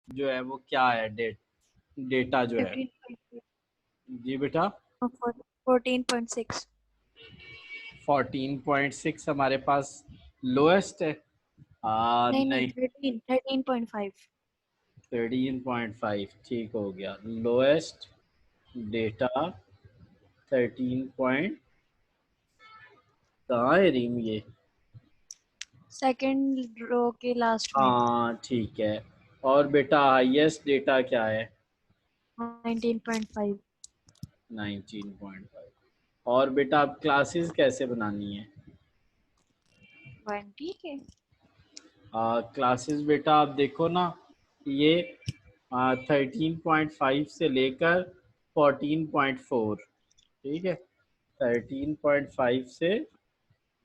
जो है वो क्या है, डेटा जो है। 15.5 जी बेटा। 14.6। 14.6 हमारे पास लोएस्ट है। नहीं नहीं, नहीं, 13.5। 13.5 ठीक हो गया। लोएस्ट डेटा 13 कहाँ है रीम ये? सेकंड रो के लास्ट में। हाँ ठीक है। और बेटा हाईएस्ट डेटा क्या है? 19.5। 19.5। और बेटा अब क्लासेस कैसे बनानी है? 20 के। क्लासेस बेटा आप देखो ना, ये 13.5 से लेकर 14.4, ठीक है। 13.5 से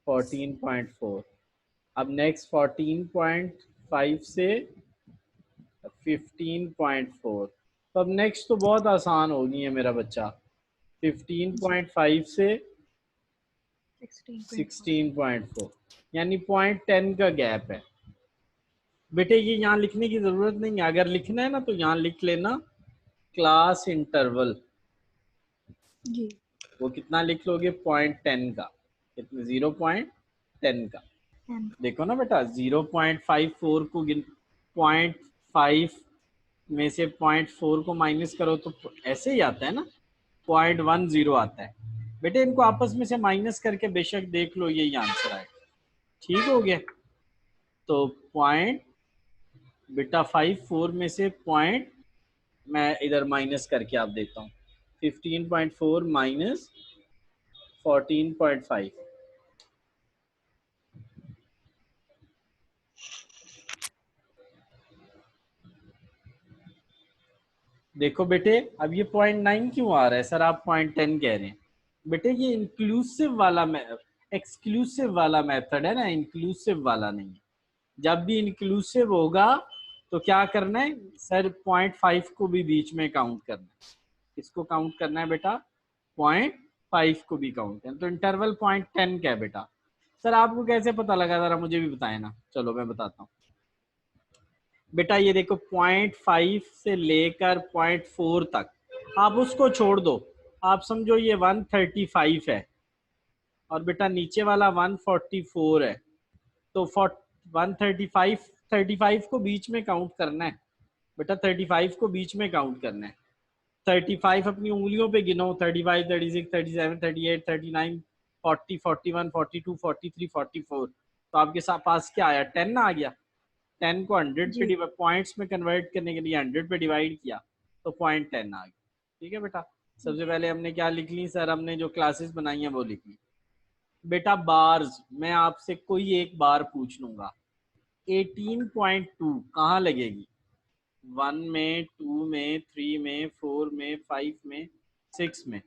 14.4। अब नेक्स्ट 14.5 से 15.4। तो अब नेक्स्ट तो बहुत आसान होगी है मेरा बच्चा। जी। 15.5 से 16.4। 16.4, यानी 0.10 का गैप है। बेटे ये यहाँ लिखने की जरूरत नहीं है, अगर लिखना है ना तो यहाँ लिख लेना क्लास इंटरवल। जी। वो कितना लिख लोगे? 0.10 का। कितने? 0.10 का। 10। देखो ना बेटा, 0.54 को 0.5 में से 0.4 को माइनस करो तो ऐसे ही आता है ना, 0.10 आता है। बेटे इनको आपस में से माइनस करके बेशक देख लो, यही आंसर आए। ठीक हो गया। तो पॉइंट बेटा 54 में से पॉइंट मैं इधर माइनस करके आप देता हूँ। 15.4 माइनस 14.5। देखो बेटे अब ये 0.9 क्यों आ रहा है सर? आप 0.10 कह रहे हैं। बेटे ये इंक्लूसिव वाला एक्सक्लूसिव वाला मेथड है ना, इंक्लूसिव वाला नहीं है। जब भी इंक्लूसिव होगा तो क्या करना है सर? 0.5 को भी बीच में काउंट करना है। इसको काउंट करना है बेटा, 0.5 को भी काउंट करना। तो इंटरवल 0.10 का है बेटा। सर आपको कैसे पता लगा, जरा मुझे भी बताए ना। चलो मैं बताता हूँ बेटा। ये देखो 0.5 से लेकर 0.4 तक, आप उसको छोड़ दो। आप समझो ये 135 है और बेटा नीचे वाला 144 है। तो 135, 35 को बीच में काउंट करना है बेटा। 35 को बीच में काउंट करना है। 35 अपनी उंगलियों पे गिनो, 35, 36, 37, 38, 39, 40, 41, 42, 43, 44। तो आपके पास क्या आया? 10 आ गया। 10 को 100 पे जी। पॉइंट्स में कन्वर्ट करने के लिए 100 पे डिवाइड किया तो 0.10 आ गया। ठीक है बेटा। सबसे पहले हमने क्या लिख ली सर? हमने जो क्लासेस बनाई हैं वो लिख ली। बेटा बार्स, मैं आपसे कोई एक बार पूछ लूंगा। 18.2 कहाँ लगेगी? 1 में, 2 में, 3 में, 4 में, 5 में, 6 में?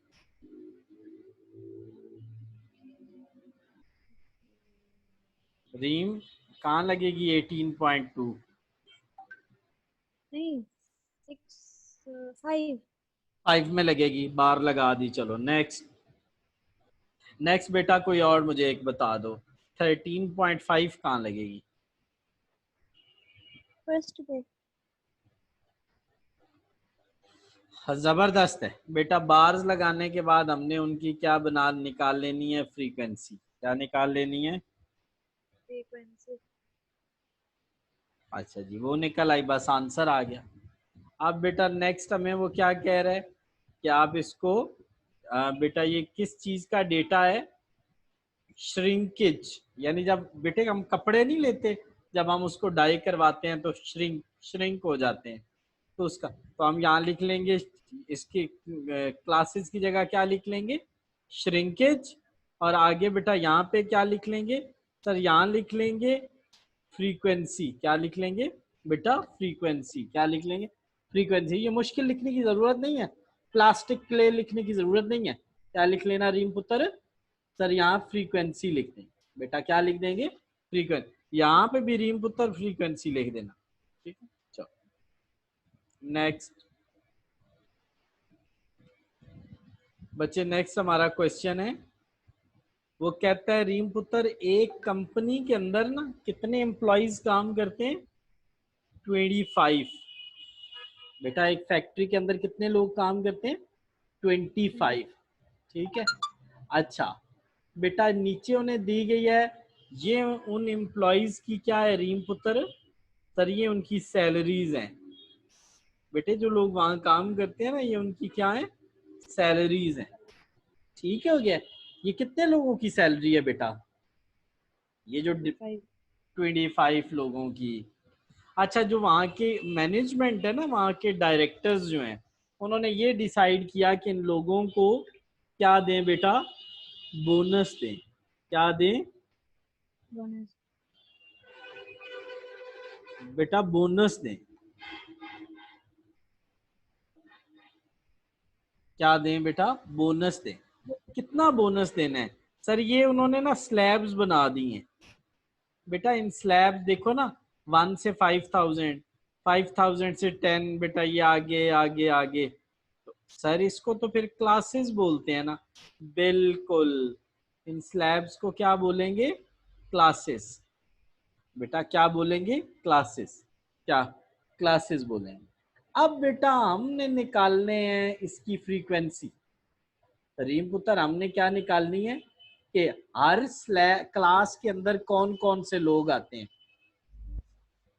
रीम कहाँ लगेगी 18.2? नहीं, 5। 5 में लगेगी, बार लगा दी। चलो नेक्स्ट। नेक्स्ट बेटा कोई और मुझे एक बता दो, 13.5 कहाँ लगेगी? फर्स्ट पे। हाँ, जबरदस्त है बेटा। बार्स लगाने के बाद हमने उनकी क्या बना निकाल लेनी है? फ्रीक्वेंसी। क्या निकाल लेनी है? फ्रीक्वेंसी। अच्छा जी, वो निकल आई, बस आंसर आ गया। अब बेटा नेक्स्ट हमें वो क्या कह रहा है कि आप इसको बेटा ये किस चीज का डेटा है? श्रिंकेज, यानी जब बेटे हम कपड़े नहीं लेते, जब हम उसको डाई करवाते हैं तो श्रिंक हो जाते हैं। तो उसका तो हम यहाँ लिख लेंगे, इसकी क्लासेस की जगह क्या लिख लेंगे? श्रिंकेज। और आगे बेटा यहाँ पे क्या लिख लेंगे सर? यहाँ लिख लेंगे फ्रीक्वेंसी। क्या लिख लेंगे बेटा? फ्रीक्वेंसी। क्या लिख लेंगे? फ्रीक्वेंसी। ये मुश्किल लिखने की जरूरत नहीं है, प्लास्टिक प्ले लिखने की जरूरत नहीं है। क्या लिख लेना रीम पुत्र? सर यहाँ फ्रीक्वेंसी लिख देंगे बेटा। क्या लिख देंगे? फ्रीक्वेंसी। यहाँ पे भी रीम पुत्र फ्रीक्वेंसी लिख देना। ठीक है। चलो नेक्स्ट बच्चे, नेक्स्ट हमारा क्वेश्चन है। वो कहता है रीम पुत्र एक कंपनी के अंदर ना कितने एम्प्लॉयज काम करते हैं? 25। बेटा एक फैक्ट्री के अंदर कितने लोग काम करते हैं? 25। ठीक है। अच्छा बेटा नीचे उन्हें दी गई है, ये उन एम्प्लॉयज की क्या है रीम पुत्र? सर ये उनकी सैलरीज हैं। बेटे जो लोग वहां काम करते हैं ना, ये उनकी क्या है? सैलरीज हैं। ठीक है, हो गया। ये कितने लोगों की सैलरी है बेटा? ये जो 25। 25 लोगों की। अच्छा जो वहाँ के मैनेजमेंट है ना, वहाँ के डायरेक्टर्स जो हैं, उन्होंने ये डिसाइड किया कि इन लोगों को क्या दें बेटा? बोनस दें। क्या दें बोनस। बेटा? बोनस दें। क्या दें बेटा? बोनस दें। कितना बोनस देना है? सर ये उन्होंने ना स्लैब्स बना दी हैं बेटा। इन स्लैब देखो ना, 1 से 5,000, 5,000 से 10, बेटा ये आगे आगे आगे। तो सर इसको तो फिर क्लासेस बोलते हैं ना। बिल्कुल, इन स्लैब्स को क्या बोलेंगे? क्लासेस। बेटा क्या बोलेंगे? क्लासेस। क्या? क्लासेस बोलेंगे। अब बेटा हमने निकालने हैं इसकी फ्रीक्वेंसी। रीम पुत्र हमने क्या निकालनी है कि हर क्लास के अंदर कौन कौन से लोग आते हैं।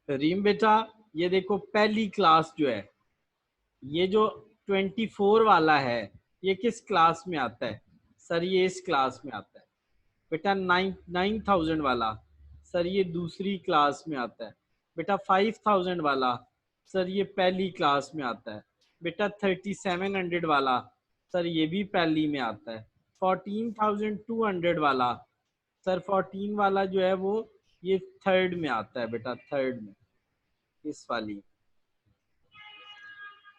रीम बेटा ये देखो पहली क्लास जो है, ये जो 24 वाला है, ये किस क्लास में आता है? सर ये इस क्लास में आता है। बेटा 9,000 वाला, सर ये दूसरी क्लास में आता है। बेटा 5,000 वाला, सर ये पहली क्लास में आता है। बेटा 3,700 वाला, सर ये भी पहली में आता है। 14,200 वाला, सर 14 वाला जो है वो ये थर्ड में आता है बेटा, थर्ड में, इस वाली।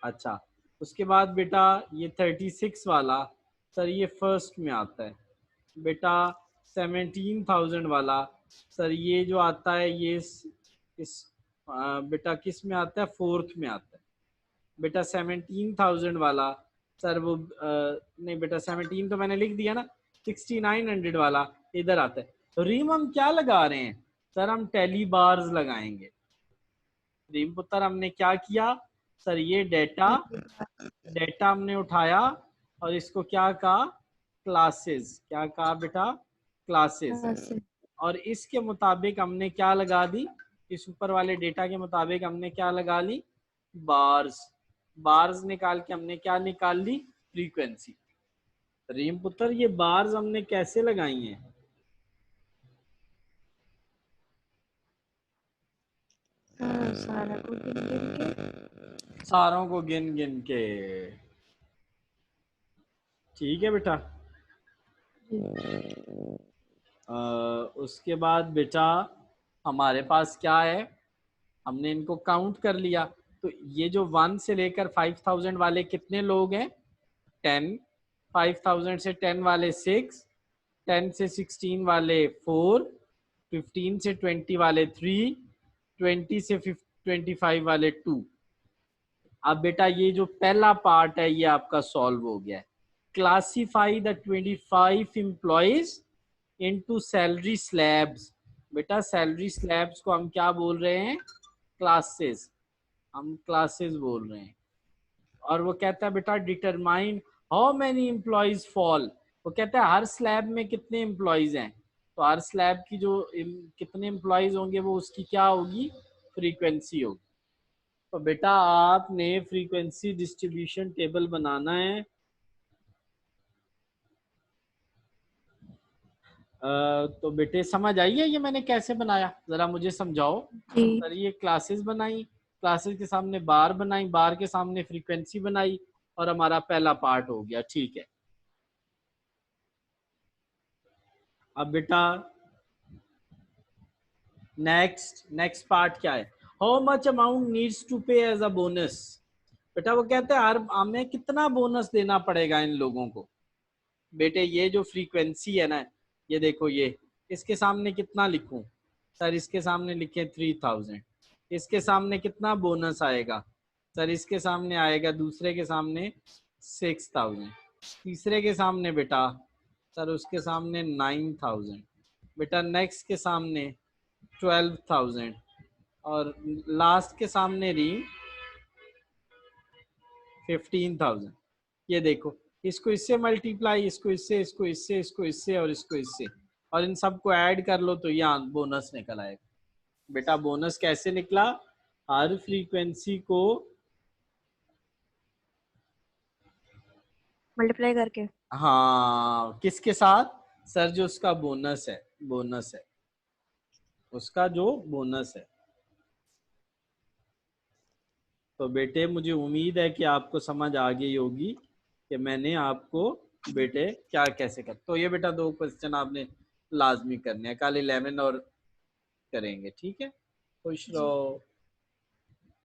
अच्छा उसके बाद बेटा ये 36 वाला, सर ये फर्स्ट में आता है। बेटा 17,000 वाला, सर ये जो आता है ये इस बेटा किस में आता है? फोर्थ में आता है। बेटा 17,000 वाला, सर वो नहीं बेटा 17 तो मैंने लिख दिया ना। 6,900 वाला इधर आता है। तो रीम हम क्या लगा रहे हैं? सर हम टेली बार्स लगाएंगे। रीम पुत्र हमने क्या किया? सर ये डेटा हमने उठाया और इसको क्या कहा? क्लासेस। क्या कहा बेटा? क्लासेस। क्लासेस। और इसके मुताबिक हमने क्या लगा दी? इस ऊपर वाले डेटा के मुताबिक हमने क्या लगा ली? बार्स। बार्स निकाल के हमने क्या निकाल ली? फ्रीक्वेंसी। रीम पुत्र ये बार्स हमने कैसे लगाई हैं? सारा को गिन गिन के। सारों को गिन गिन के। ठीक है बेटा। जी। उसके बाद बेटा हमारे पास क्या है? हमने इनको काउंट कर लिया। तो ये जो 1 से लेकर 5,000 वाले कितने लोग हैं? 10। 5,000 से 10 वाले 6, 10 से 16 वाले 4, 15 से 20 वाले 3, 20 से 25 वाले 2। अब बेटा ये जो पहला पार्ट है ये आपका सॉल्व हो गया है। Classify the 25 employees into salary slabs. बेटा सैलरी स्लैब्स को हम क्या बोल रहे हैं? क्लासेस। हम क्लासेस बोल रहे हैं। और वो कहता है बेटा determine how many employees fall. वो कहता है हर स्लैब में कितने एम्प्लॉयज हैं। तो हर स्लैब की जो कितने एम्प्लॉयज होंगे वो उसकी क्या होगी? फ्रीक्वेंसी होगी। तो बेटा आपने फ्रीक्वेंसी डिस्ट्रीब्यूशन टेबल बनाना है। तो बेटे समझ आई है ये मैंने कैसे बनाया? जरा मुझे समझाओ। जी। सर ये क्लासेस बनाई, क्लासेस के सामने बार बनाई, बार के सामने फ्रीक्वेंसी बनाई, और हमारा पहला पार्ट हो गया। ठीक है। अब बेटा नेक्स्ट पार्ट क्या है? How much amount needs to pay as a bonus. बेटा वो कहते हैं हर हमें कितना बोनस देना पड़ेगा इन लोगों को। बेटे ये जो फ्रीक्वेंसी है ना, ये देखो ये, इसके सामने कितना लिखूं? सर इसके सामने लिखे 3,000। इसके सामने कितना बोनस आएगा? सर इसके सामने आएगा, दूसरे के सामने 6,000, तीसरे के सामने बेटा सर उसके सामने 9,000, बेटा नेक्स्ट के सामने 12,000, और लास्ट के सामने री 15,000। ये देखो, इसको इससे मल्टीप्लाई, इसको इससे, इसको इससे, इसको इससे और इसको इससे, और इन सबको ऐड कर लो तो यहाँ बोनस निकल आएगा। बेटा बोनस कैसे निकला? हर फ्रीक्वेंसी को मल्टीप्लाई करके। हाँ किसके साथ सर? जो उसका बोनस है, बोनस है, उसका जो बोनस है। तो बेटे मुझे उम्मीद है कि आपको समझ आ गई होगी कि मैंने आपको बेटे क्या कैसे कर। तो ये बेटा 2 क्वेश्चन आपने लाजमी करने हैं, कल 11 और करेंगे, ठीक है? खुश जी। रहो।